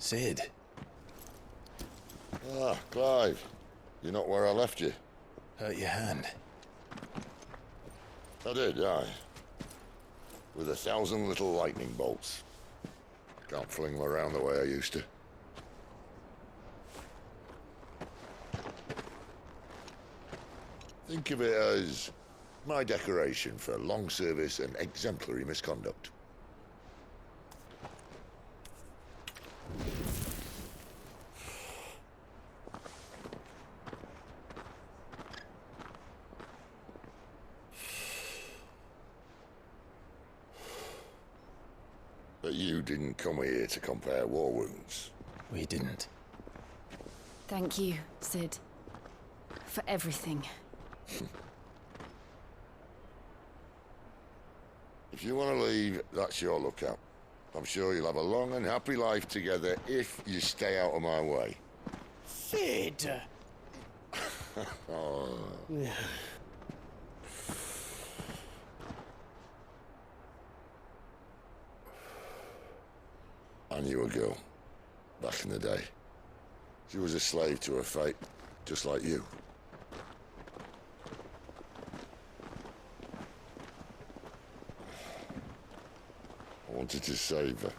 Sid. Ah, Clive. You're not where I left you. Hurt your hand. I did, aye. With 1,000 little lightning bolts. Can't fling them around the way I used to. Think of it as my decoration for long service and exemplary misconduct. But you didn't come here to compare war wounds. We didn't. Thank you, Sid. For everything. If you want to leave, that's your lookout. I'm sure you'll have a long and happy life together if you stay out of my way. Sid! Oh. I knew a girl, back in the day. She was a slave to her fate, just like you. I wanted to save her.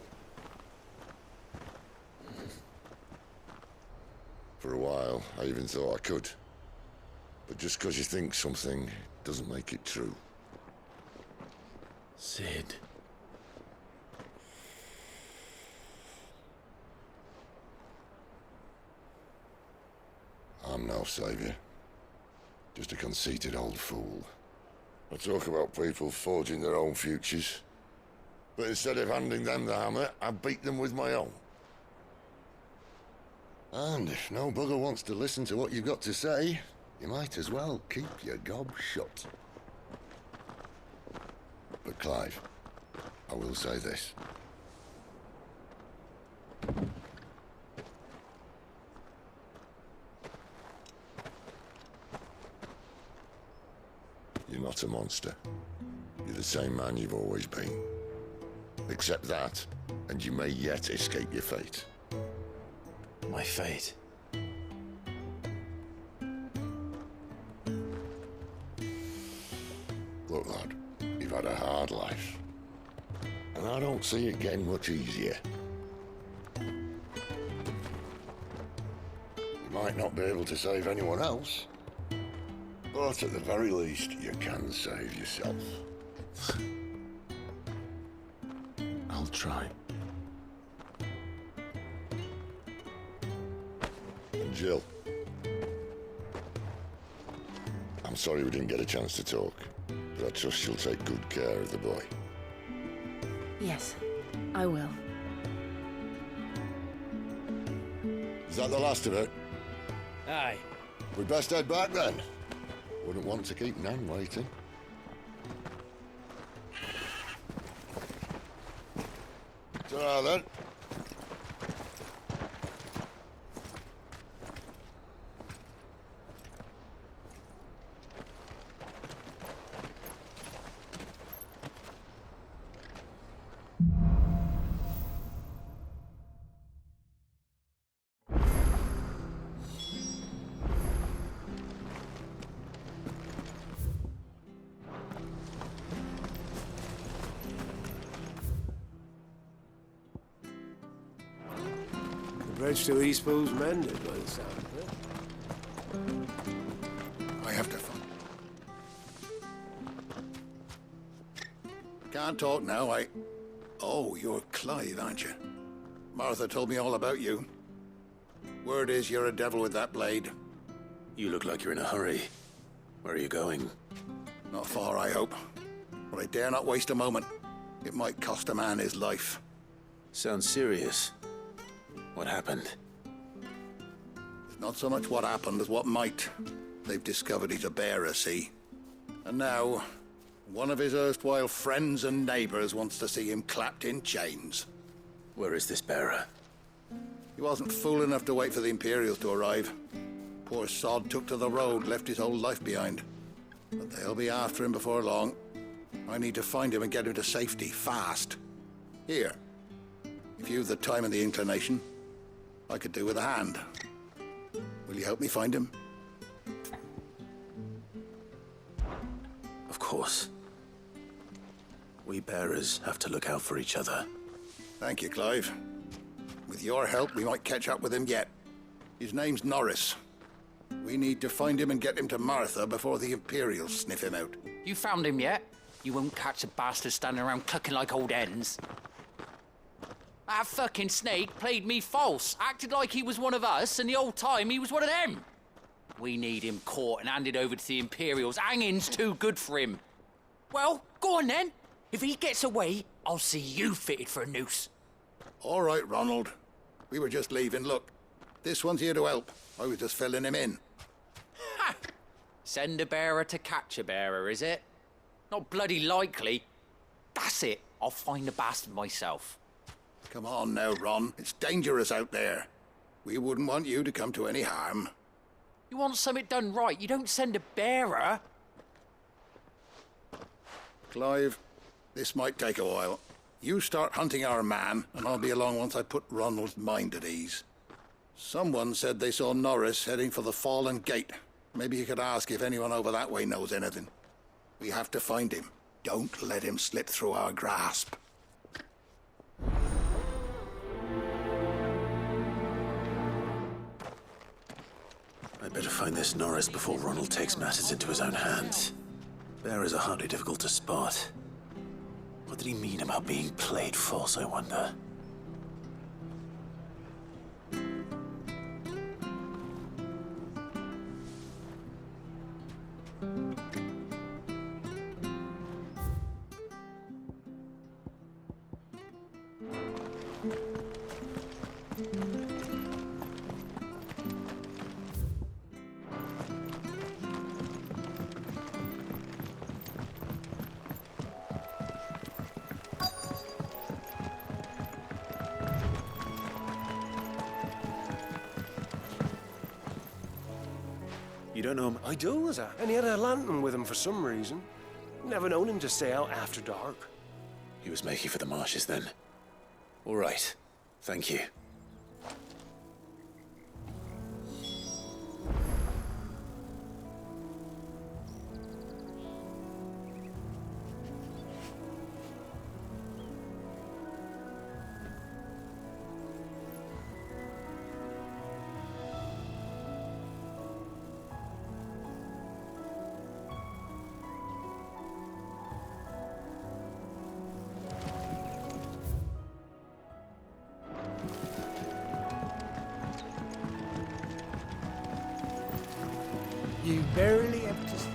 For a while, I even thought I could. But just because you think something doesn't make it true. Sid. I'm no savior. Just a conceited old fool. I talk about people forging their own futures. But instead of handing them the hammer, I beat them with my own. And if no bugger wants to listen to what you've got to say, you might as well keep your gob shut. But Clive, I will say this. You're not a monster. You're the same man you've always been. Accept that, and you may yet escape your fate. My fate. Look, lad, you've had a hard life. And I don't see it getting much easier. You might not be able to save anyone else, but at the very least, you can save yourself. I'll try. And Jill, I'm sorry we didn't get a chance to talk, but I trust you'll take good care of the boy. Yes, I will. Is that the last of it? Aye. We'd best head back then. Wouldn't want to keep Nan waiting. Ta-ra then. The bridge to Eastpool's mended by the sound of it. I have to find. Can't talk now, Oh, you're Clive, aren't you? Martha told me all about you. Word is you're a devil with that blade. You look like you're in a hurry. Where are you going? Not far, I hope. But I dare not waste a moment. It might cost a man his life. Sounds serious. What happened? It's not so much what happened as what might. They've discovered he's a bearer, see? And now, one of his erstwhile friends and neighbors wants to see him clapped in chains. Where is this bearer? He wasn't fool enough to wait for the Imperials to arrive. Poor sod took to the road, left his whole life behind. But they'll be after him before long. I need to find him and get him to safety, fast. Here, if you've the time and the inclination, I could do with a hand. Will you help me find him? Of course. We bearers have to look out for each other. Thank you, Clive. With your help, we might catch up with him yet. His name's Norris. We need to find him and get him to Martha before the Imperials sniff him out. You found him yet? You won't catch a bastard standing around clucking like old hens. That fucking snake played me false, acted like he was one of us, and the whole time he was one of them. We need him caught and handed over to the Imperials. Hanging's too good for him. Well, go on then. If he gets away, I'll see you fitted for a noose. All right, Ronald. We were just leaving. Look, this one's here to help. I was just filling him in. Ha! Send a bearer to catch a bearer, is it? Not bloody likely. That's it. I'll find the bastard myself. Come on now, Ron. It's dangerous out there. We wouldn't want you to come to any harm. You want something done right, you don't send a bearer. Clive, this might take a while. You start hunting our man, and I'll be along once I put Ronald's mind at ease. Someone said they saw Norris heading for the Fallen Gate. Maybe you could ask if anyone over that way knows anything. We have to find him. Don't let him slip through our grasp. I better find this Norris before Ronald takes matters into his own hands. Bearers are hardly difficult to spot. What did he mean about being played false, I wonder? You don't know him? I do, sir. And he had a lantern with him for some reason. Never known him to stay out after dark. He was making for the marshes then. All right. Thank you. You barely have to stay.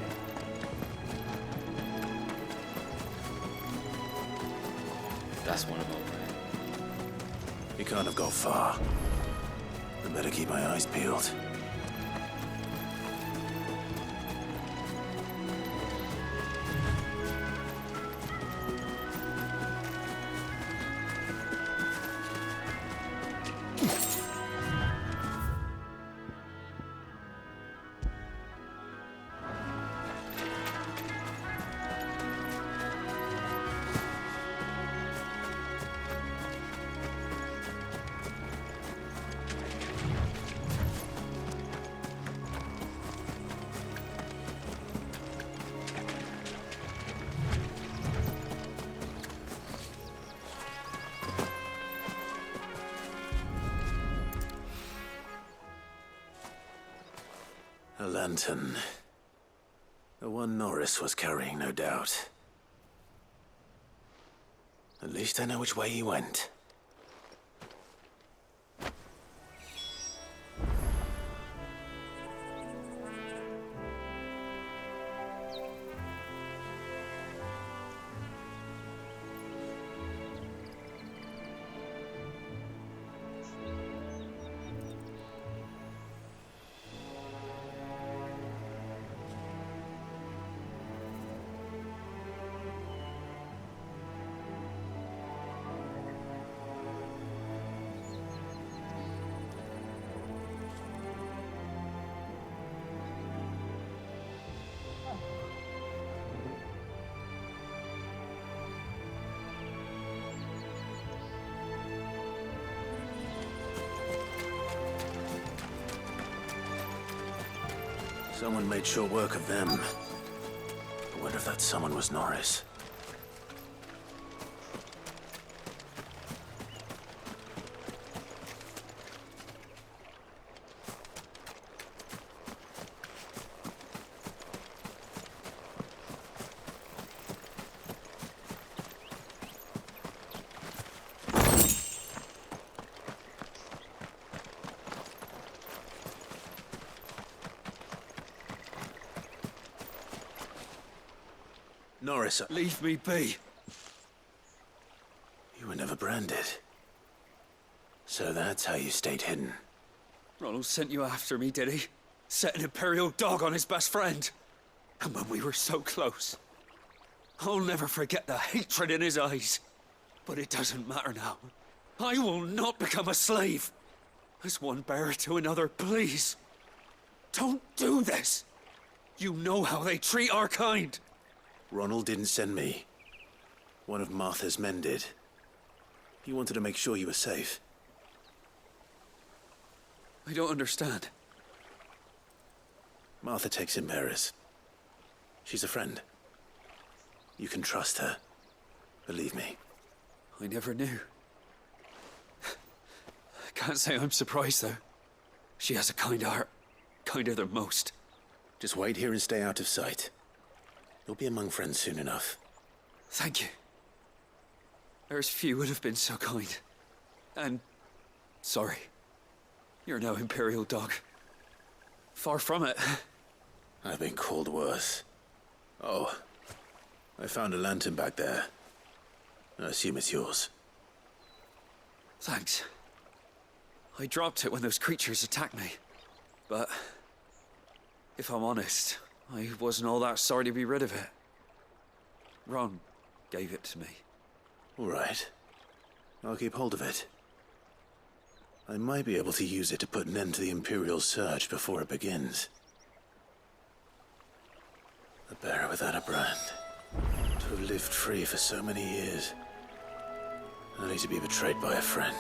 That's one of them. He can't have got far. I better keep my eyes peeled. A lantern. The one Norris was carrying, no doubt. At least I know which way he went. Someone made short work of them. I wonder if that someone was Norris. Norris, Leave me be. you were never branded. So that's how you stayed hidden. Ronald sent you after me, did he? Set an Imperial dog on his best friend. And when we were so close. I'll never forget the hatred in his eyes. But it doesn't matter now. I will not become a slave. As one bearer to another, please. Don't do this. You know how they treat our kind. Ronald didn't send me. One of Martha's men did. He wanted to make sure you were safe. I don't understand. Martha takes in bearers. She's a friend. You can trust her. Believe me. I never knew. I can't say I'm surprised, though. She has a kind heart. Kinder than most. Just wait here and stay out of sight. You'll be among friends soon enough. Thank you. There's few would have been so kind. And sorry. You're no Imperial dog. Far from it. I've been called worse. Oh, I found a lantern back there. I assume it's yours. Thanks. I dropped it when those creatures attacked me. But if I'm honest, I wasn't all that sorry to be rid of it. Ron gave it to me. All right. I'll keep hold of it. I might be able to use it to put an end to the Imperial surge before it begins. A bearer without a brand. To have lived free for so many years. Only to be betrayed by a friend.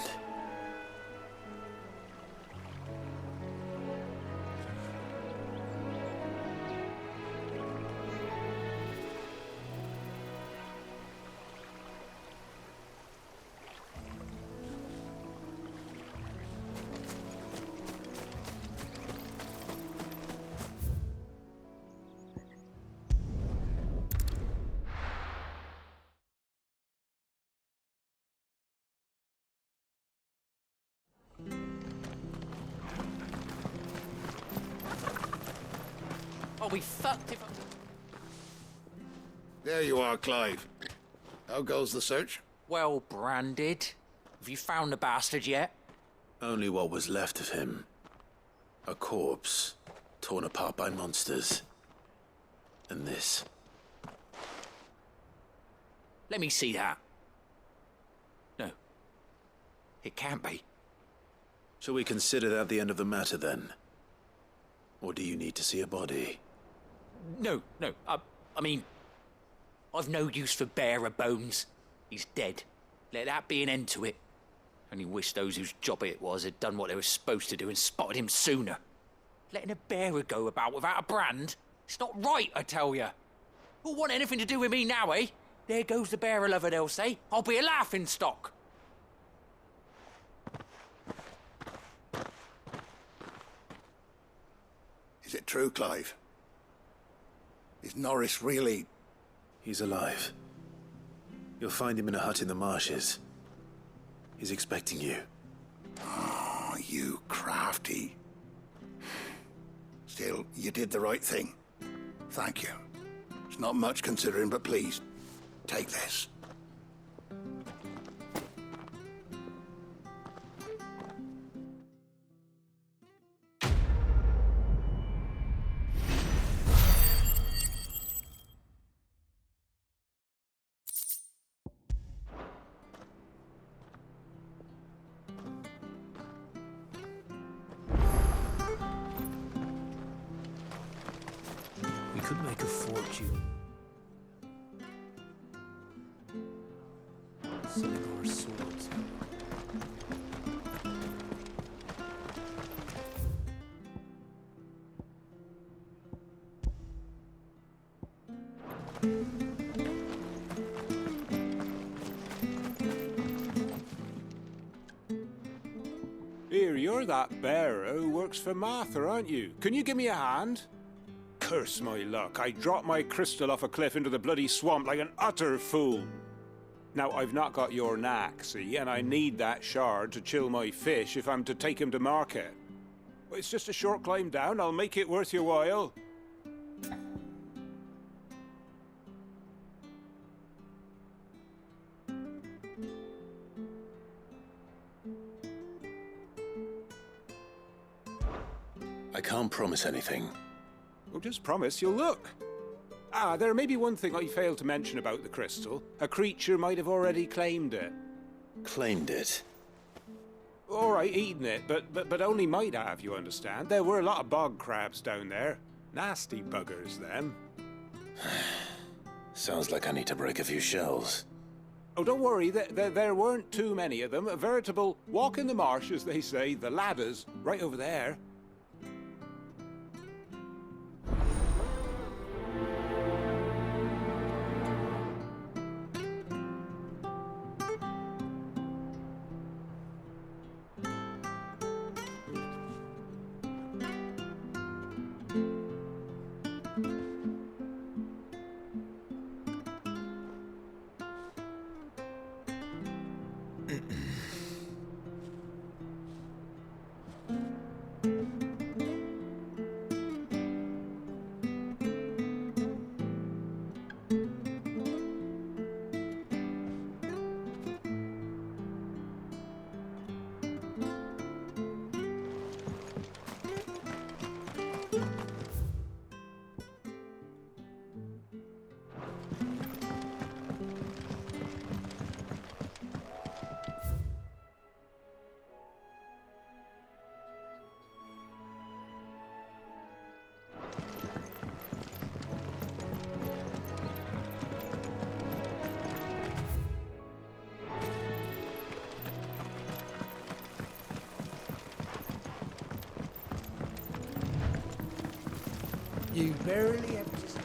I'll be fucked if I... There you are, Clive. How goes the search? Well branded. Have you found the bastard yet? Only what was left of him. A corpse, torn apart by monsters. And this. Let me see that. No. It can't be. Shall we consider that the end of the matter, then? Or do you need to see a body? No. I mean, I've no use for bearer bones. He's dead. Let that be an end to it. Only wish those whose job it was had done what they were supposed to do and spotted him sooner. Letting a bearer go about without a brand? It's not right, I tell you. Who'll want anything to do with me now, eh? There goes the bearer lover, they'll say. I'll be a laughing stock. Is it true, Clive? Is Norris really... He's alive. You'll find him in a hut in the marshes. He's expecting you. Oh, you crafty. Still, you did the right thing. Thank you. It's not much considering, but please, take this. We could make a fortune. Selling our swords. You're that bearer who works for Martha, aren't you? Can you give me a hand? Curse my luck, I dropped my crystal off a cliff into the bloody swamp like an utter fool. Now, I've not got your knack, see, and I need that shard to chill my fish if I'm to take him to market. But it's just a short climb down, I'll make it worth your while. I can't promise anything. Well, just promise you'll look. Ah, there may be one thing I failed to mention about the crystal. A creature might have already claimed it. Claimed it? All right, eaten it, but only might have, you understand. There were a lot of bog crabs down there. Nasty buggers, them. Sounds like I need to break a few shells. Oh, don't worry, there weren't too many of them. A veritable walk in the marsh, as they say, the ladders, right over there. You barely have to...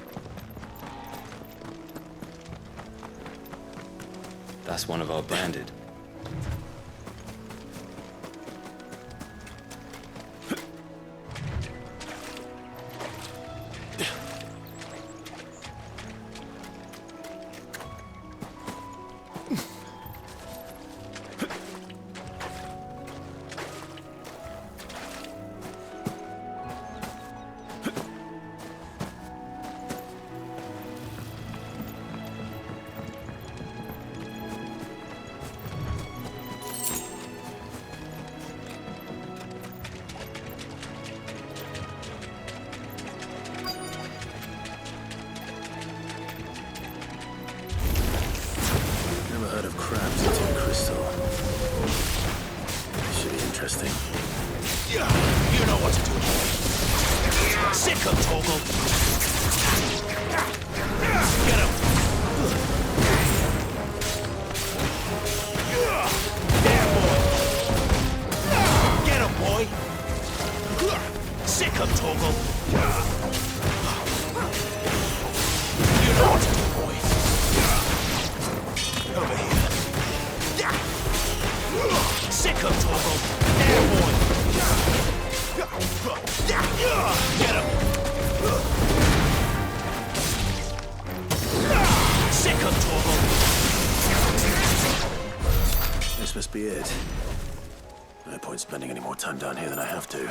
That's one of our branded. Never heard of crabs eating crystal. Should be interesting. You know what to do. Sick of Toggle. Get him. There, boy. Get him, boy. Sick of Toggle. You know what to do, boy. Over here. Sick of Toggle. There, boy. Get him. Sick of Toggle. This must be it. No point spending any more time down here than I have to.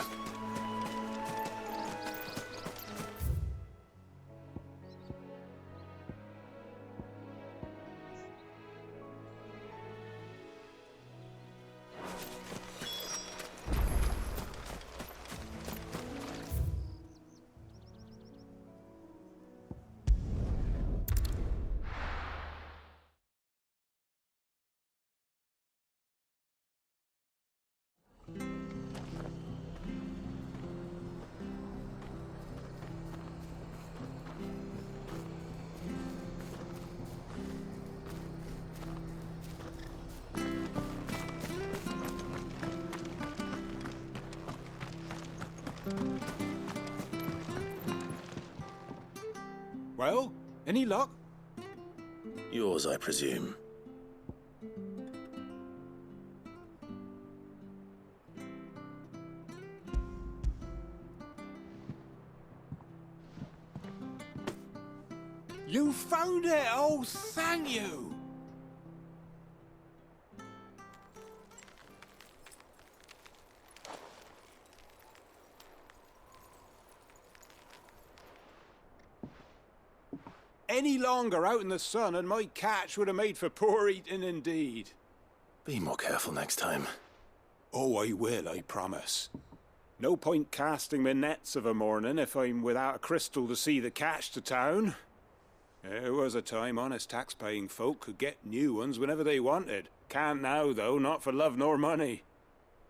Well, any luck? Yours, I presume. found it! Oh, thank you! Any longer out in the sun and my catch would have made for poor eating indeed. Be more careful next time. Oh, I will, I promise. No point casting my nets of a morning if I'm without a crystal to see the catch to town. There was a time honest tax-paying folk could get new ones whenever they wanted. Can't now, though, not for love nor money.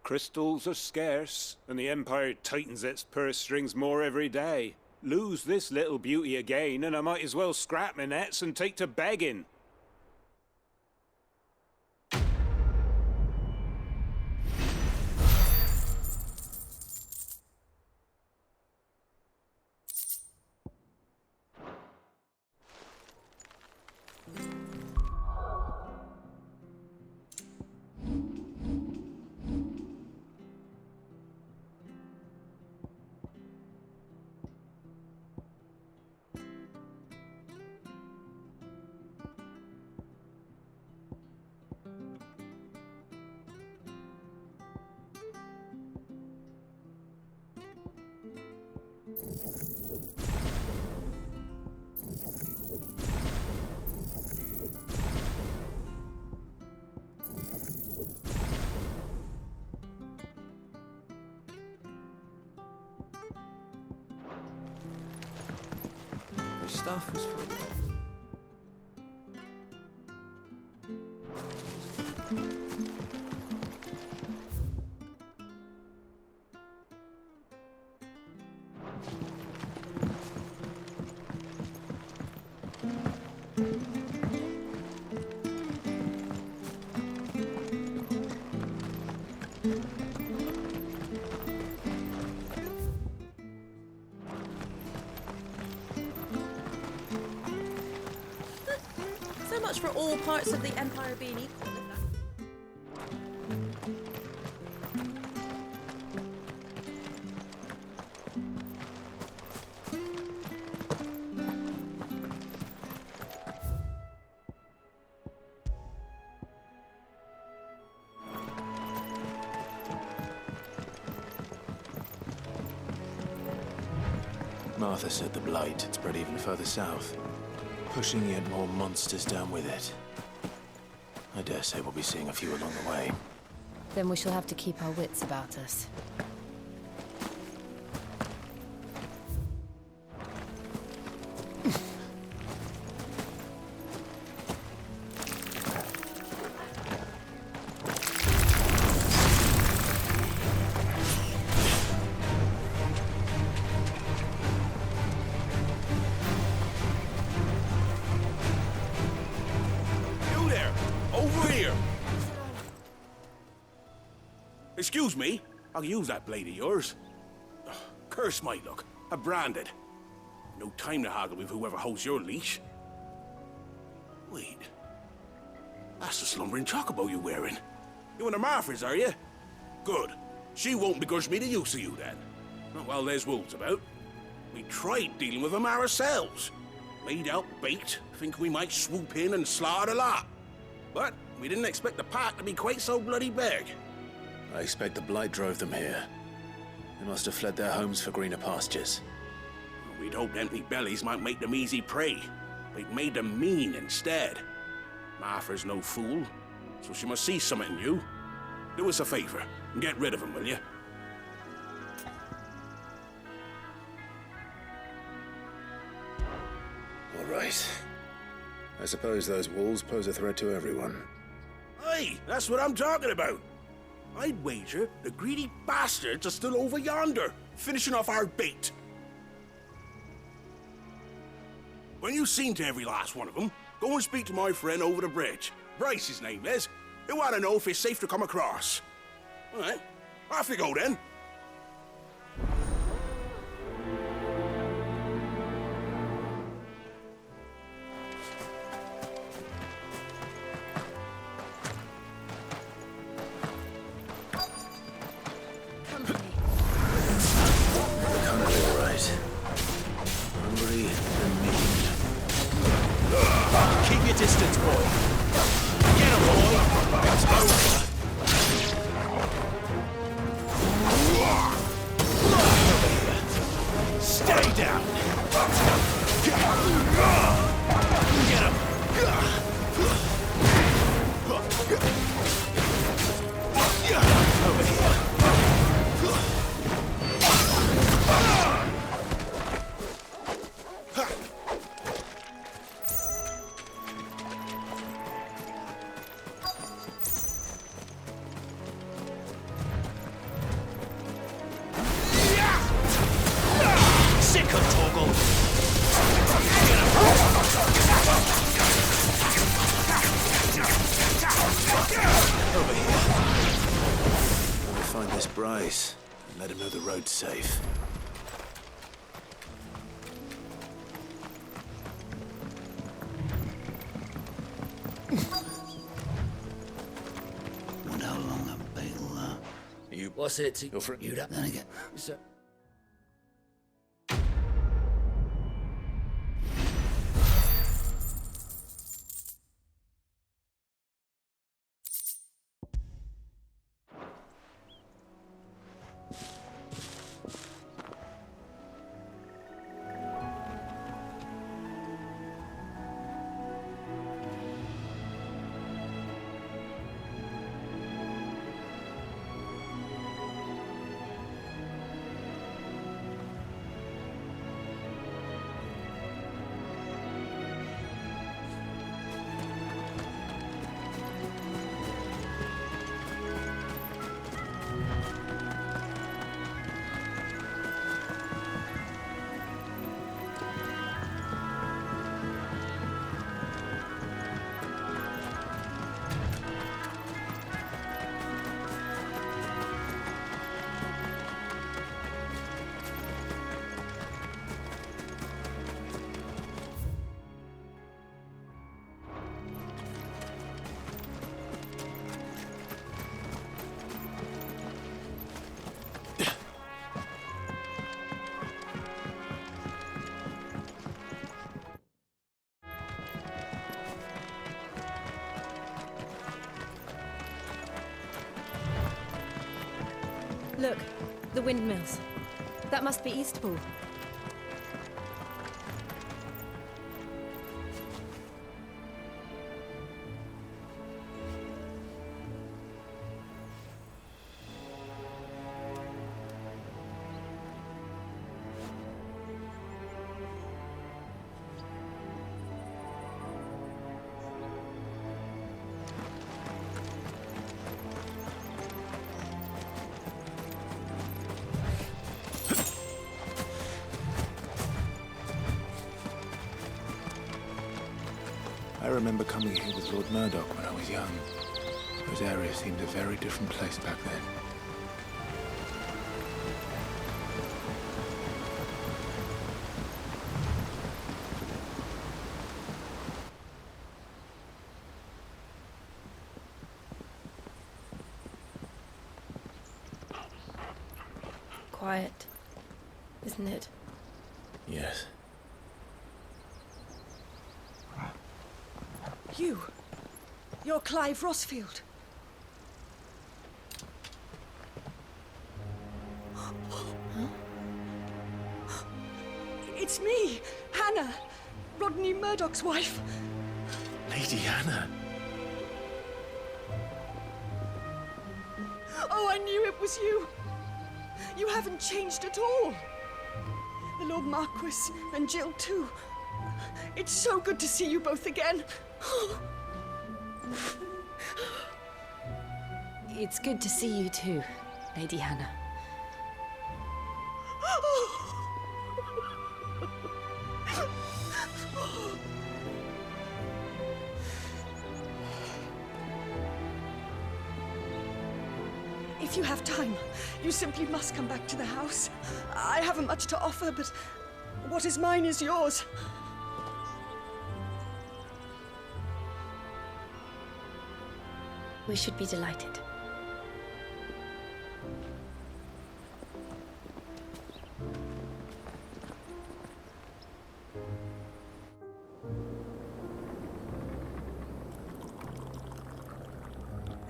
Crystals are scarce, and the Empire tightens its purse strings more every day. Lose this little beauty again, and I might as well scrap my nets and take to begging. Stuff was full. So much for all parts of the Empire being equal. Martha said the Blight had spread even further south, pushing yet more monsters down with it. I dare say we'll be seeing a few along the way. Then we shall have to keep our wits about us. Excuse me, I'll use that blade of yours. Ugh, curse my luck, I'm branded. No time to haggle with whoever holds your leash. Wait, that's the slumbering chocobo you're wearing. You and the Marthas, are you? Good. She won't begrudge me the use of you then. Not while there's wolves about. We tried dealing with them ourselves. Laid out bait, thinking we might swoop in and slaughter the lot. But we didn't expect the pack to be quite so bloody big. I expect the Blight drove them here. They must have fled their homes for greener pastures. We'd hoped empty bellies might make them easy prey. They'd made them mean instead. Martha's no fool, so she must see something in you. Do us a favor and get rid of them, will you? All right. I suppose those wolves pose a threat to everyone. Hey, that's what I'm talking about. I'd wager the greedy bastards are still over yonder, finishing off our bait. When you've seen to every last one of them, go and speak to my friend over the bridge. Bryce, his name is. He'll want to know if it's safe to come across. All right, off you go then. Hungry and mean. Stay down! Get him! Over here! Find this Bryce and let him know the road's safe. Wonder how long that bait'll You... What's it? Go for it. You that then again. Sir. Look, the windmills. That must be Eastpool. I remember coming here with Lord Murdoch when I was young. Those areas seemed a very different place back then. Quiet, isn't it? Yes. You're Clive Rossfield. It's me, Hannah, Rodney Murdoch's wife. Lady Hannah. Oh, I knew it was you. You haven't changed at all. The Lord Marquis and Jill too. It's so good to see you both again. It's good to see you too, Lady Hannah. If you have time, you simply must come back to the house. I haven't much to offer, but what is mine is yours. We should be delighted.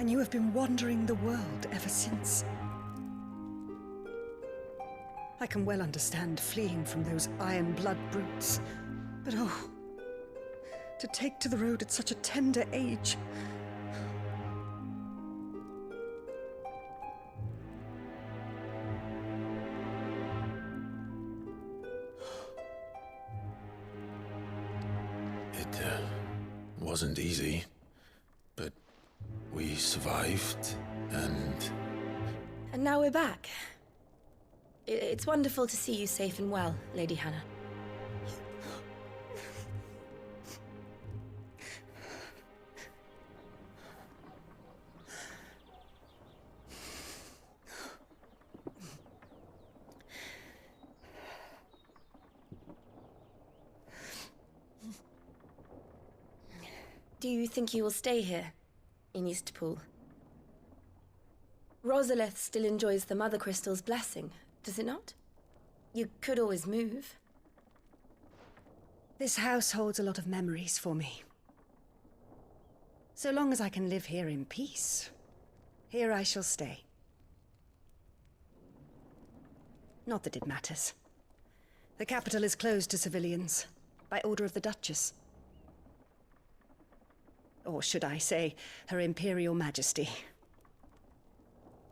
and you have been wandering the world ever since. I can well understand fleeing from those iron blood brutes, but oh, to take to the road at such a tender age. It wasn't easy, but we survived, and... And now we're back. It's wonderful to see you safe and well, Lady Hannah. Do you think you will stay here, in Eastpool? Rosalith still enjoys the Mother Crystal's blessing, does it not? You could always move. This house holds a lot of memories for me. So long as I can live here in peace, here I shall stay. Not that it matters. The capital is closed to civilians, by order of the Duchess. Or should I say, Her Imperial Majesty.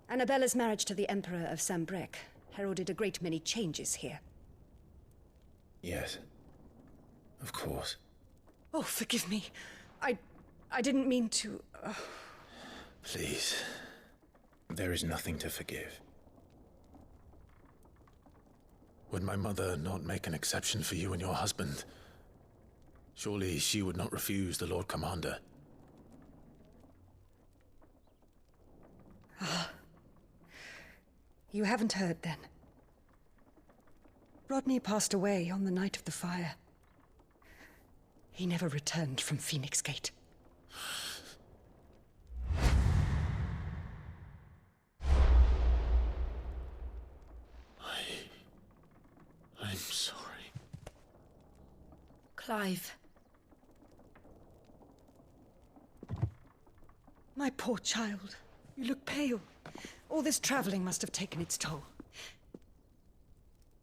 Annabella's marriage to the Emperor of Sambrec heralded a great many changes here. Yes. Of course. Oh, forgive me. I didn't mean to... Please. There is nothing to forgive. Would my mother not make an exception for you and your husband? Surely she would not refuse the Lord Commander. You haven't heard, then. Rodney passed away on the night of the fire. He never returned from Phoenix Gate. I'm sorry. Clive. My poor child. You look pale. All this traveling must have taken its toll.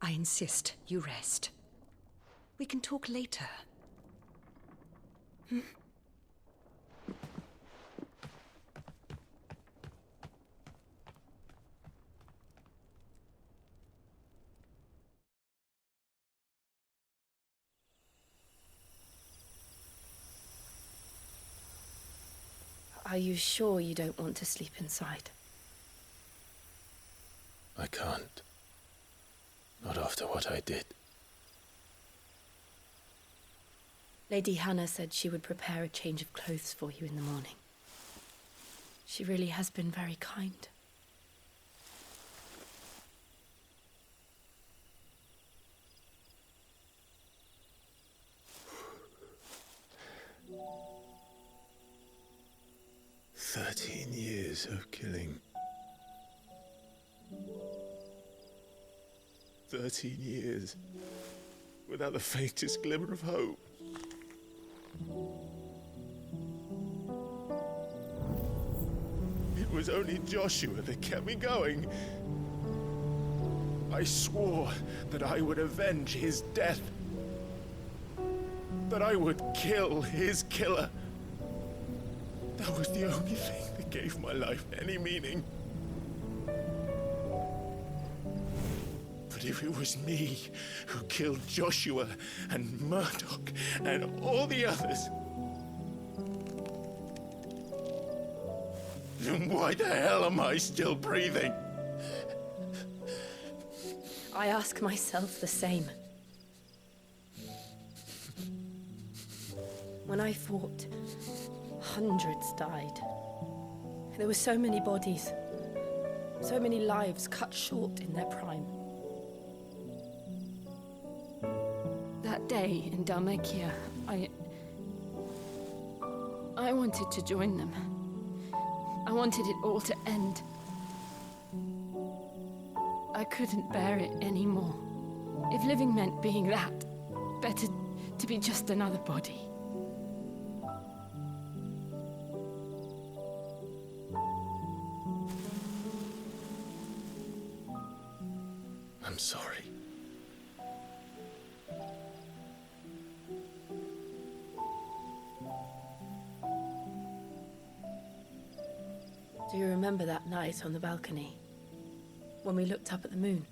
I insist you rest. We can talk later. Are you sure you don't want to sleep inside? I can't. Not after what I did. Lady Hannah said she would prepare a change of clothes for you in the morning. She really has been very kind. Years of killing. 13 years without the faintest glimmer of hope. It was only Joshua that kept me going. I swore that I would avenge his death. That I would kill his killer. That was the only thing that gave my life any meaning. But if it was me who killed Joshua and Murdoch and all the others, then why the hell am I still breathing? I ask myself the same. When I fought, hundreds died. There were so many bodies, so many lives cut short in their prime. That day in Dalmacia, I wanted to join them. I wanted it all to end. I couldn't bear it anymore. If living meant being that, better to be just another body. I'm sorry. Do you remember that night on the balcony? When we looked up at the moon?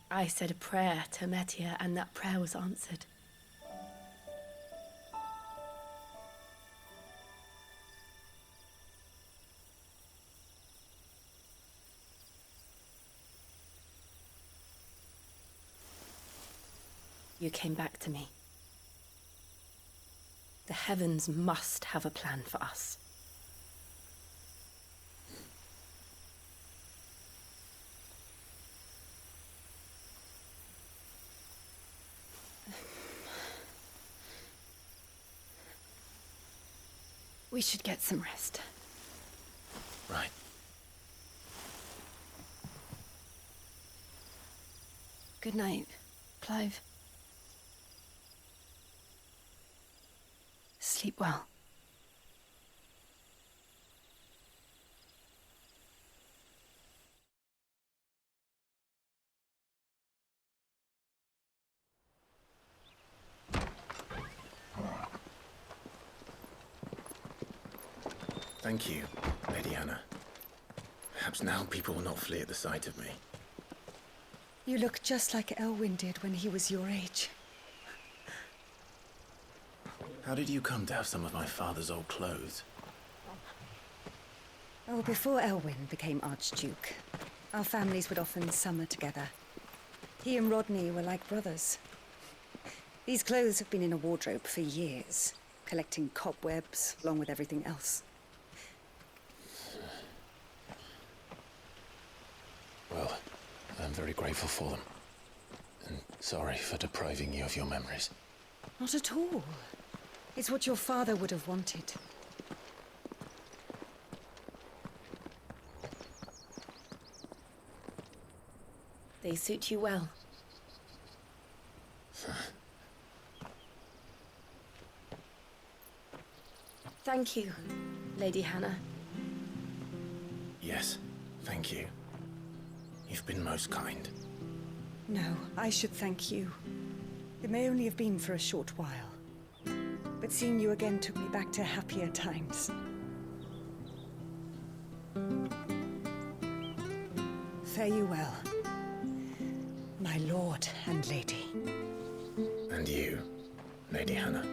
I said a prayer to Metia, and that prayer was answered. You came back to me. The heavens must have a plan for us. We should get some rest. Right. Good night, Clive. Sleep well. Thank you, Lady Hannah. Perhaps now people will not flee at the sight of me. You look just like Elwyn did when he was your age. How did you come to have some of my father's old clothes? Oh, before Elwyn became Archduke, our families would often summer together. He and Rodney were like brothers. These clothes have been in a wardrobe for years, collecting cobwebs along with everything else. Well, I'm very grateful for them. And sorry for depriving you of your memories. Not at all. It's what your father would have wanted. They suit you well. Thank you, Lady Hannah. Yes, thank you. You've been most kind. No, I should thank you. It may only have been for a short while, but seeing you again took me back to happier times. Fare you well, my lord and lady. And you, Lady Hannah.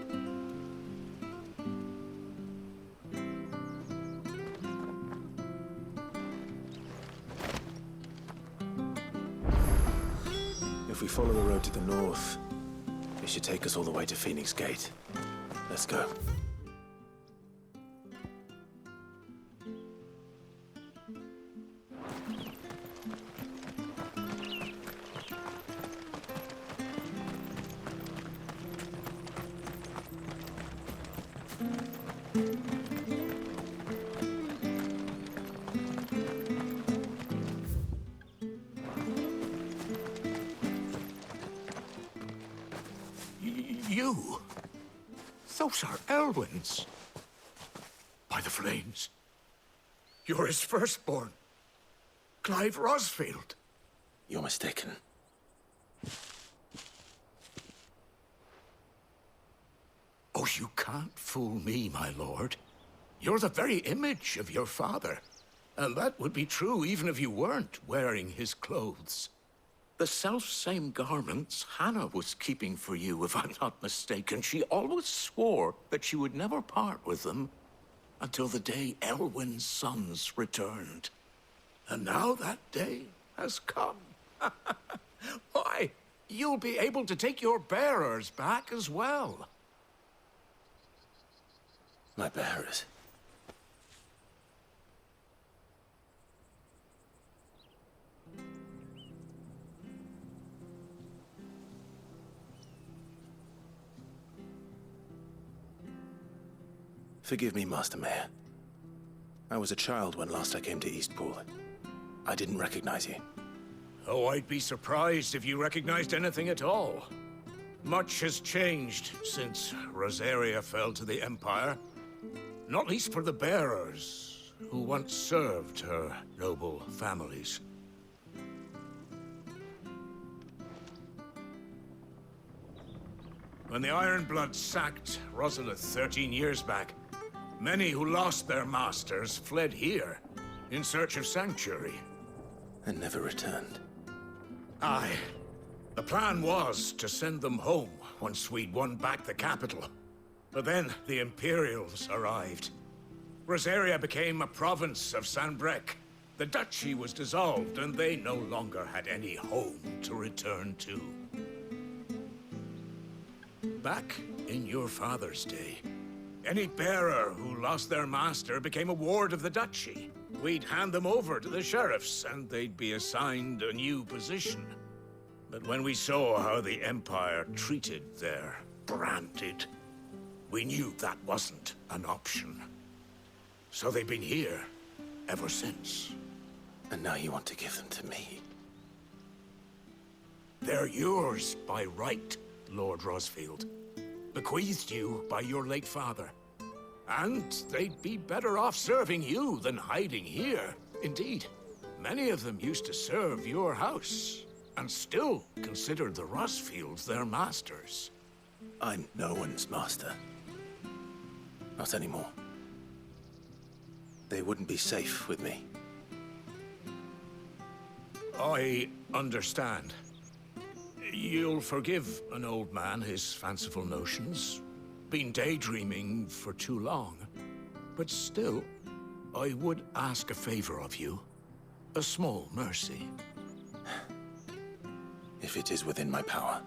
If we follow the road to the north, it should take us all the way to Phoenix Gate. Let's go. You? Those are Elwyn's. By the flames. You're his firstborn. Clive Rosfield. You're mistaken. Oh, you can't fool me, my lord. You're the very image of your father. And that would be true even if you weren't wearing his clothes. The self-same garments Hannah was keeping for you, if I'm not mistaken. She always swore that she would never part with them until the day Elwyn's sons returned. And now that day has come. Why, you'll be able to take your bearers back as well. My bearers. Forgive me, Master Mayor. I was a child when last I came to Eastpool. I didn't recognize you. Oh, I'd be surprised if you recognized anything at all. Much has changed since Rosaria fell to the Empire. Not least for the bearers. who once served her noble families. When the Ironbloods sacked Rosalith 13 years back, many who lost their masters fled here in search of sanctuary. And never returned. Aye. The plan was to send them home once we'd won back the capital. But then the Imperials arrived. Rosaria became a province of Sanbreque. The duchy was dissolved, and they no longer had any home to return to. Back in your father's day, any bearer who lost their master became a ward of the duchy. We'd hand them over to the sheriffs, and they'd be assigned a new position. But when we saw how the Empire treated their branded, we knew that wasn't an option. So they've been here ever since. And now you want to give them to me? They're yours by right, Lord Rosfield. Bequeathed you by your late father. And they'd be better off serving you than hiding here. Indeed, many of them used to serve your house, and still considered the Rosfields their masters. I'm no one's master. Not anymore. They wouldn't be safe with me. I understand. You'll forgive an old man his fanciful notions. Been daydreaming for too long. But still, I would ask a favor of you. A small mercy. If it is within my power.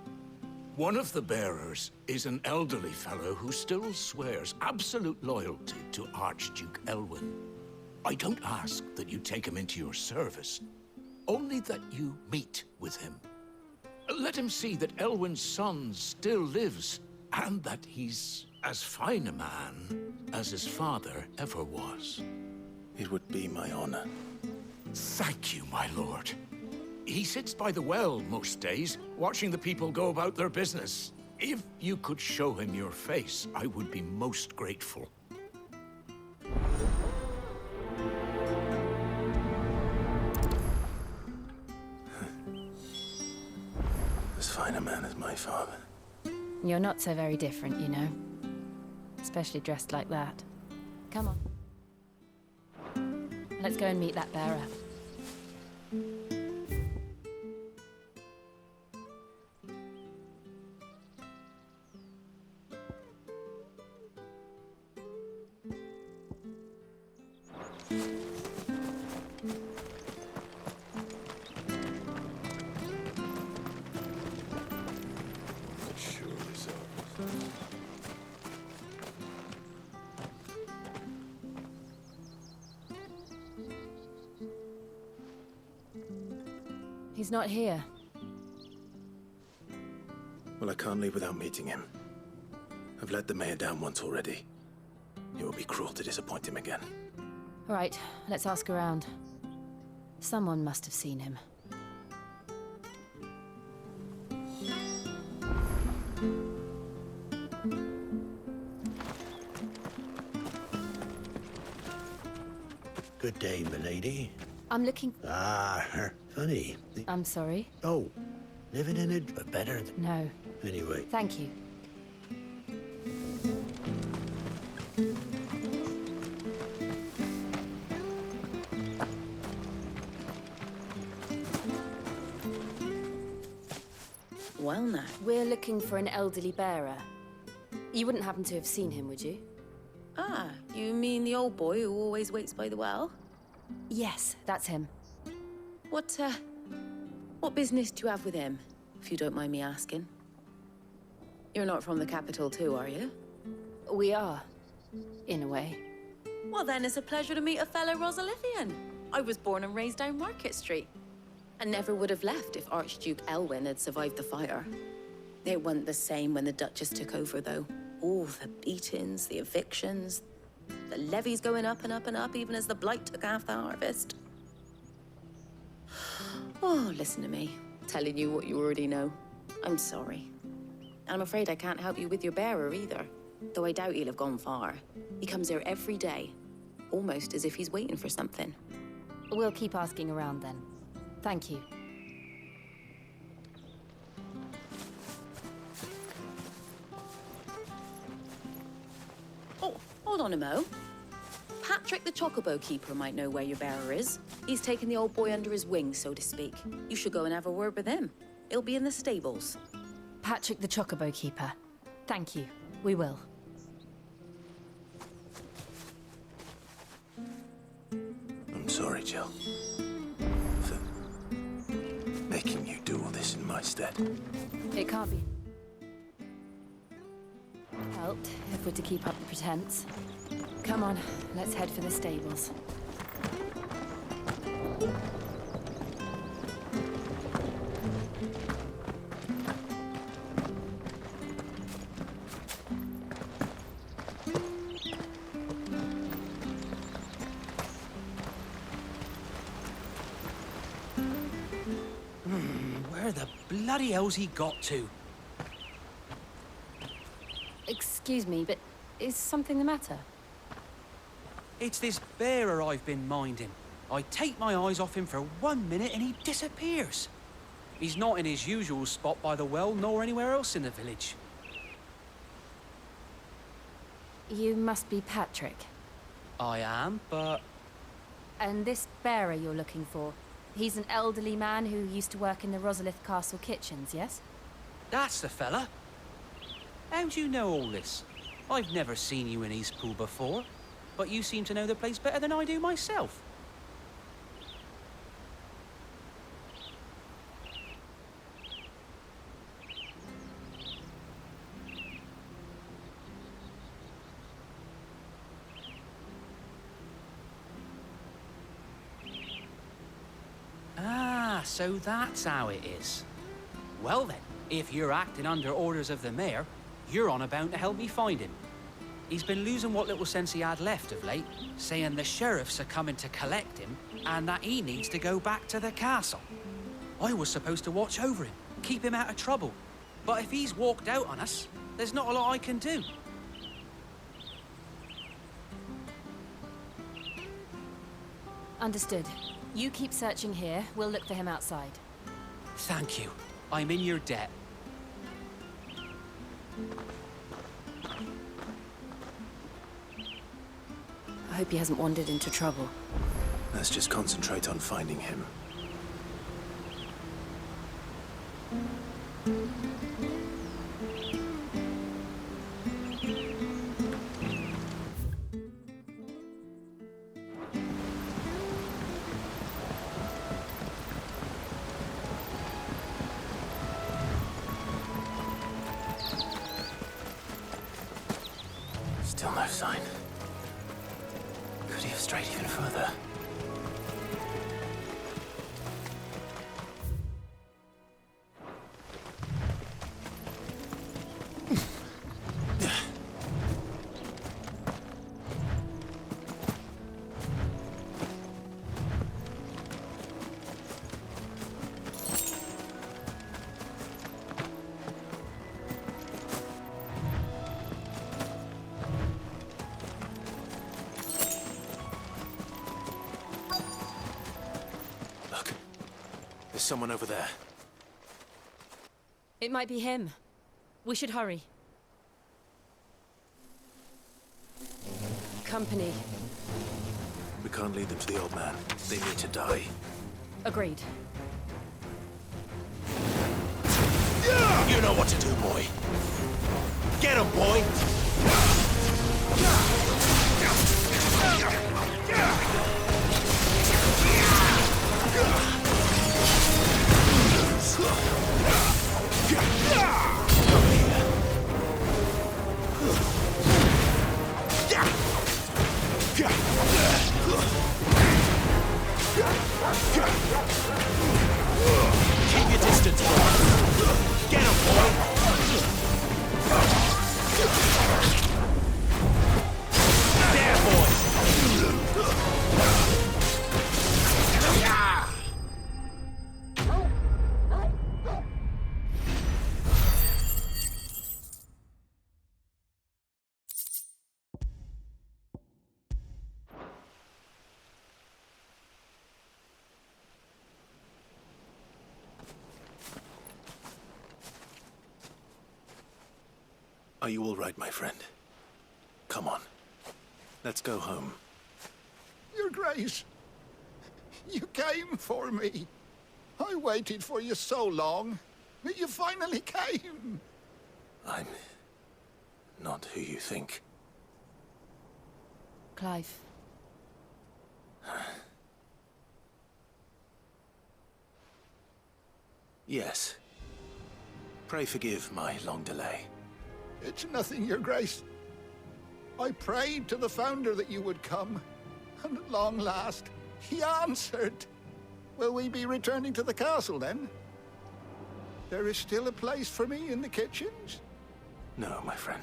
One of the bearers is an elderly fellow who still swears absolute loyalty to Archduke Elwyn. I don't ask that you take him into your service, only that you meet with him. Let him see that Elwyn's son still lives, and that he's as fine a man as his father ever was. It would be my honor. Thank you, my lord. He sits by the well most days, watching the people go about their business. If you could show him your face, I would be most grateful. As fine a man as my father. You're not so very different, you know. Especially dressed like that. Come on. Let's go and meet that bearer. He's not here. Well, I can't leave without meeting him. I've let the mayor down once already. It would be cruel to disappoint him again. Right, let's ask around. Someone must have seen him. Good day, milady. I'm looking... Funny. I'm sorry? Oh, living in it, but better. No. Anyway. Thank you. Well now. We're looking for an elderly bearer. You wouldn't happen to have seen him, would you? Ah, you mean the old boy who always waits by the well? Yes, that's him. What business do you have with him, if you don't mind me asking? You're not from the capital too, are you? We are, in a way. Well then, it's a pleasure to meet a fellow Rosalithian. I was born and raised down Market Street. And never would have left if Archduke Elwyn had survived the fire. It wasn't the same when the Duchess took over, though. All the beatings, the evictions, the levies going up and up and up, even as the blight took half the harvest. Oh, listen to me, telling you what you already know. I'm sorry. I'm afraid I can't help you with your bearer either, though I doubt he'll have gone far. He comes here every day, almost as if he's waiting for something. We'll keep asking around then. Thank you. Oh, hold on a mo. Patrick the Chocobo Keeper might know where your bearer is. He's taken the old boy under his wing, so to speak. You should go and have a word with him. He'll be in the stables. Patrick the Chocobo Keeper. Thank you. We will. I'm sorry, Jill. For making you do all this in my stead. It can't be helped if we're to keep up the pretense. Come on, let's head for the stables. Where the bloody hell's he got to? Excuse me, but is something the matter? It's this bearer I've been minding. I take my eyes off him for 1 minute and he disappears. He's not in his usual spot by the well, nor anywhere else in the village. You must be Patrick. I am, but... And this bearer you're looking for, he's an elderly man who used to work in the Rosalith Castle kitchens, yes? That's the fella. How do you know all this? I've never seen you in Eastpool before, but you seem to know the place better than I do myself. Ah, so that's how it is. Well then, if you're acting under orders of the mayor, you're on about to help me find him. He's been losing what little sense he had left of late, saying the sheriffs are coming to collect him and that he needs to go back to the castle. I was supposed to watch over him, keep him out of trouble. But if he's walked out on us, there's not a lot I can do. Understood. You keep searching here, we'll look for him outside. Thank you. I'm in your debt. I hope he hasn't wandered into trouble. Let's just concentrate on finding him. Still no sign. Could he have strayed even further? There's someone over there. It might be him. We should hurry. Company. We can't lead them to the old man. They need to die. Agreed. You know what to do, boy. Get him, boy! Keep your distance, bro. Get him, boy! There, boy! Are you all right, my friend? Come on. Let's go home. Your Grace, you came for me. I waited for you so long, but you finally came. I'm not who you think. Clive. Yes. Pray forgive my long delay. It's nothing, Your Grace. I prayed to the Founder that you would come, and at long last, he answered. Will we be returning to the castle, then? There is still a place for me in the kitchens? No, my friend.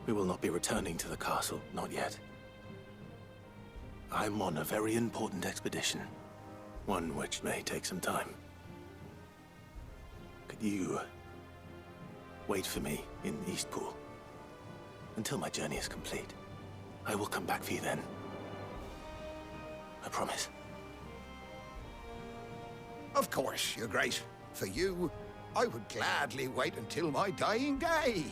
We will not be returning to the castle, not yet. I'm on a very important expedition. One which may take some time. Could you wait for me in Eastpool until my journey is complete? I will come back for you then. I promise. Of course, Your Grace. For you, I would gladly wait until my dying day.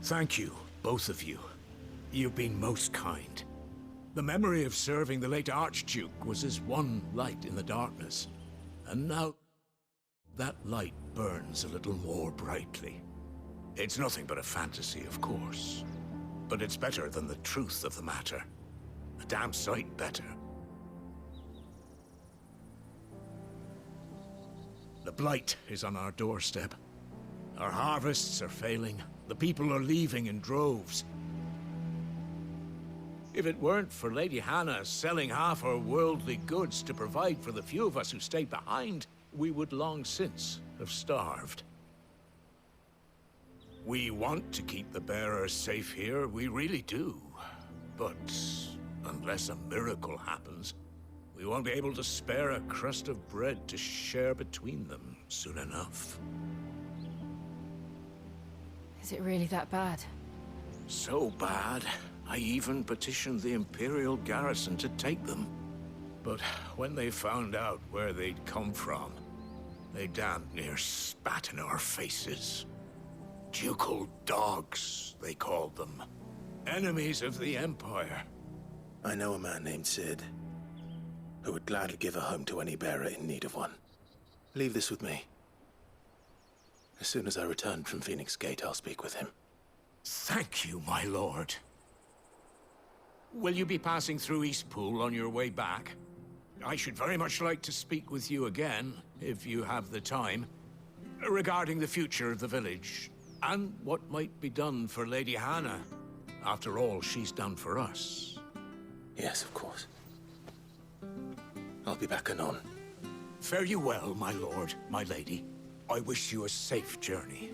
Thank you, both of you. You've been most kind. The memory of serving the late Archduke was as one light in the darkness. And now, that light burns a little more brightly. It's nothing but a fantasy, of course. But it's better than the truth of the matter. A damn sight better. The blight is on our doorstep. Our harvests are failing. The people are leaving in droves. If it weren't for Lady Hannah selling half her worldly goods to provide for the few of us who stayed behind, we would long since have starved. We want to keep the bearers safe here, we really do. But unless a miracle happens, we won't be able to spare a crust of bread to share between them soon enough. Is it really that bad? So bad, I even petitioned the Imperial garrison to take them. But when they found out where they'd come from, they damn near spat in our faces. Ducal dogs, they called them. Enemies of the Empire. I know a man named Sid, who would gladly give a home to any bearer in need of one. Leave this with me. As soon as I return from Phoenix Gate, I'll speak with him. Thank you, my lord. Will you be passing through Eastpool on your way back? I should very much like to speak with you again, if you have the time, regarding the future of the village, and what might be done for Lady Hannah. After all she's done for us. Yes, of course. I'll be back anon. Fare you well, my lord, my lady. I wish you a safe journey.